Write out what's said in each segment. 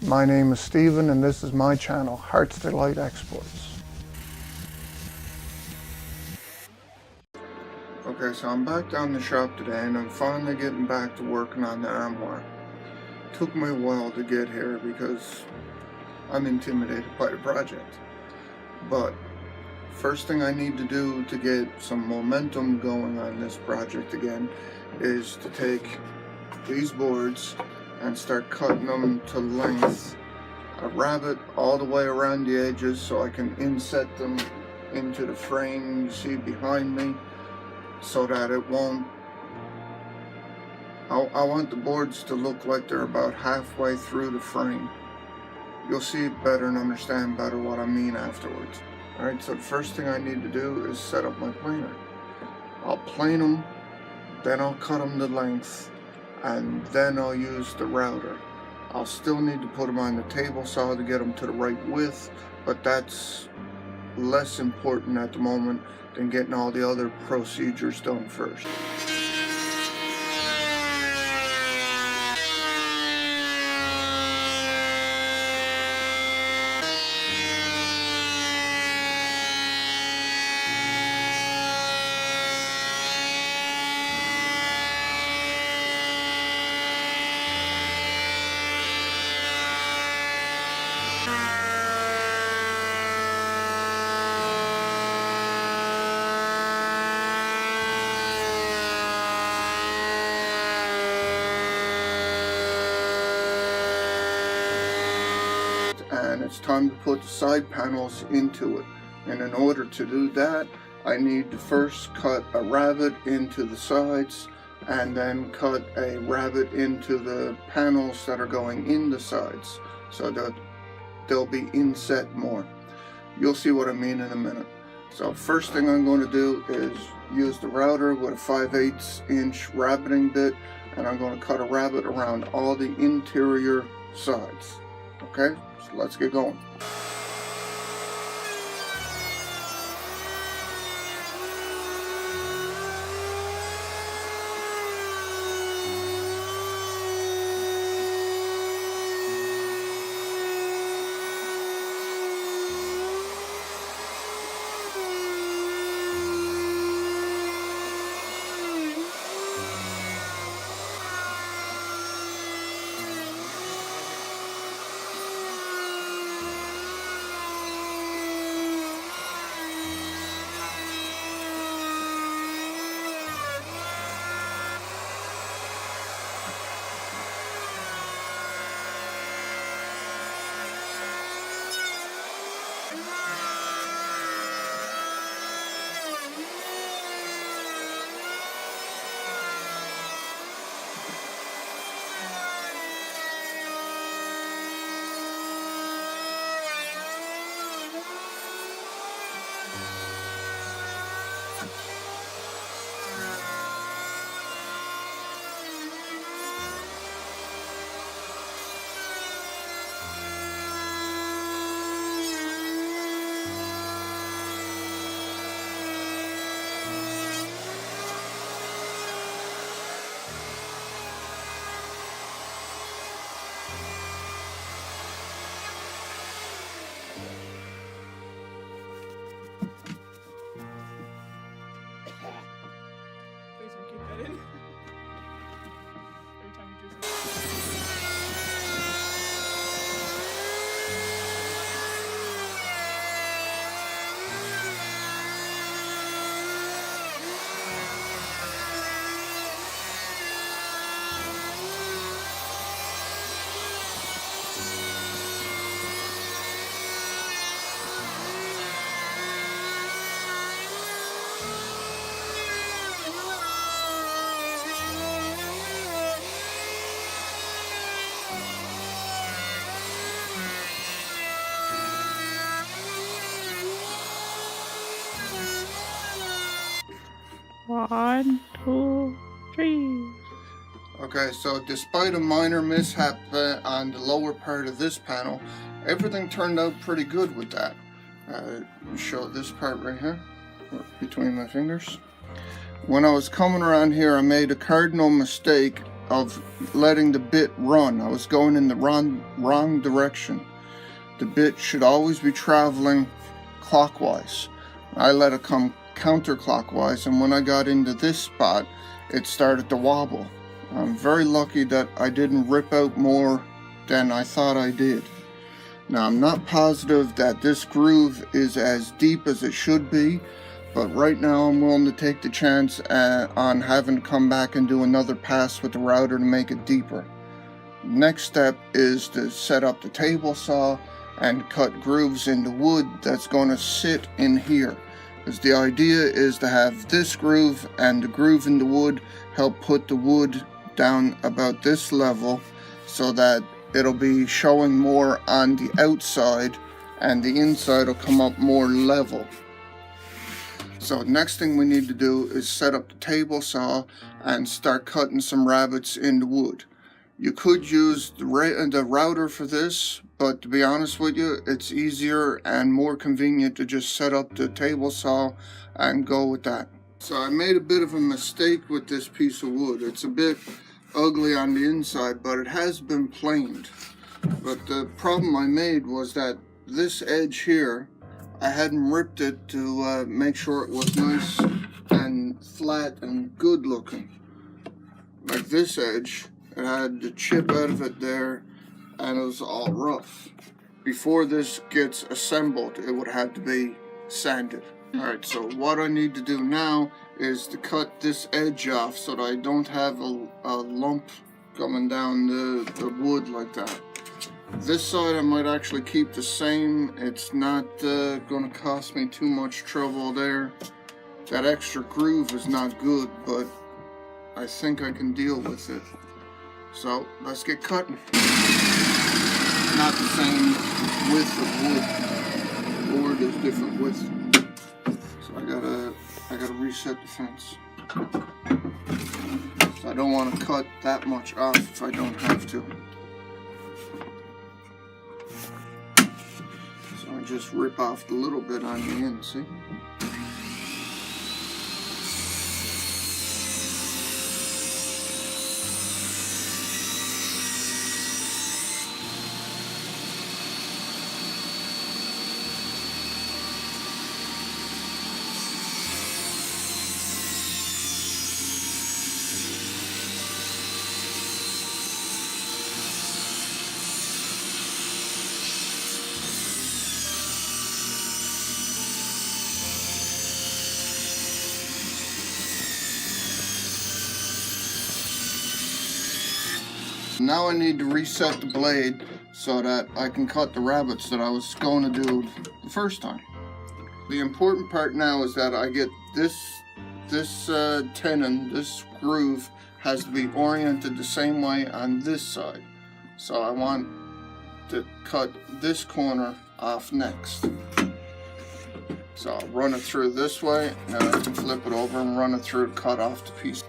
My name is Stephen and this is my channel, Hearts Delight Exports. Okay, so I'm back down the shop today and I'm finally getting back to working on the armoire. Took me a while to get here because I'm intimidated by the project. But first thing I need to do to get some momentum going on this project again is to take these boards and start cutting them to length. A rabbet all the way around the edges so I can inset them into the frame you see behind me so that it won't. I want the boards to look like they're about halfway through the frame. You'll see it better and understand better what I mean afterwards. Alright, so the first thing I need to do is set up my planer. I'll plane them, then I'll cut them to length, and then I'll use the router. I'll still need to put them on the table saw to get them to the right width, but that's less important at the moment than getting all the other procedures done first. And it's time to put the side panels into it. And in order to do that, I need to first cut a rabbet into the sides and then cut a rabbet into the panels that are going in the sides so that they'll be inset more. You'll see what I mean in a minute. So first thing I'm going to do is use the router with a 5/8 inch rabbeting bit, and I'm going to cut a rabbet around all the interior sides. Okay, so let's get going. Please don't keep that in. Every time you do One, two, three. Okay, so despite a minor mishap on the lower part of this panel, everything turned out pretty good with that. Let me show this part right here, between my fingers. When I was coming around here, I made a cardinal mistake of letting the bit run. I was going in the wrong direction. The bit should always be traveling clockwise. I let it come counterclockwise, and when I got into this spot, it started to wobble. I'm very lucky that I didn't rip out more than I thought I did. Now, I'm not positive that this groove is as deep as it should be, but right now I'm willing to take the chance on having to come back and do another pass with the router to make it deeper. Next step is to set up the table saw and cut grooves into wood that's going to sit in here. Because the idea is to have this groove and the groove in the wood help put the wood down about this level so that it'll be showing more on the outside and the inside will come up more level. So next thing we need to do is set up the table saw and start cutting some rabbets in the wood. You could use the router for this, but to be honest with you, it's easier and more convenient to just set up the table saw and go with that. So I made a bit of a mistake with this piece of wood. It's a bit ugly on the inside, but it has been planed. But the problem I made was that this edge here, I hadn't ripped it to make sure it was nice and flat and good looking. Like this edge, it had the chip out of it there, and it was all rough. Before this gets assembled, it would have to be sanded. Alright, so what I need to do now is to cut this edge off so that I don't have a lump coming down the wood like that. This side I might actually keep the same. It's not going to cost me too much trouble there. That extra groove is not good, but I think I can deal with it. So let's get cutting. Not the same width of wood. The board is different width. So I gotta reset the fence. So I don't want to cut that much off if I don't have to. So I just rip off a little bit on the end, see? Now I need to reset the blade so that I can cut the rabbets that I was going to do the first time. The important part now is that I get this tenon, this groove has to be oriented the same way on this side. So I want to cut this corner off next. So I'll run it through this way, and then I can flip it over and run it through to cut off the piece.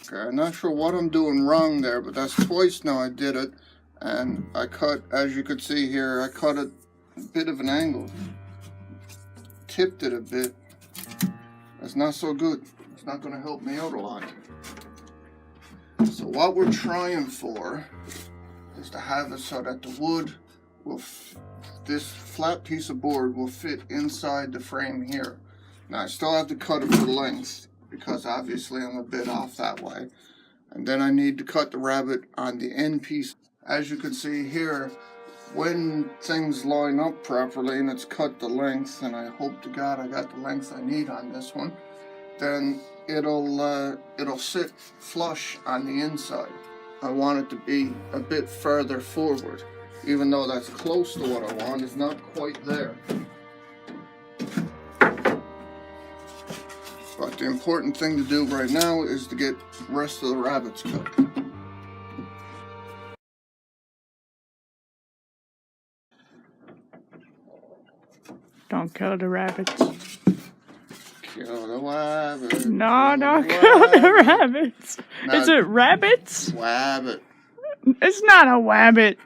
Okay, I'm not sure what I'm doing wrong there, but that's twice now I did it, and I cut, as you can see here, I cut it a bit of an angle, tipped it a bit. That's not so good. It's not going to help me out a lot. So what we're trying for is to have it so that the wood will, this flat piece of board will fit inside the frame here. Now I still have to cut it for length, because obviously I'm a bit off that way. And then I need to cut the rabbet on the end piece. as you can see here, when things line up properly and it's cut the length, and I hope to God I got the length I need on this one, then it'll sit flush on the inside. I want it to be a bit further forward, even though that's close to what I want. It's not quite there. But the important thing to do right now is to get the rest of the rabbits cut. Don't kill the rabbits. Kill the rabbit. No, don't kill the rabbits. No. Is it rabbits? Wabbit. It's not a wabbit.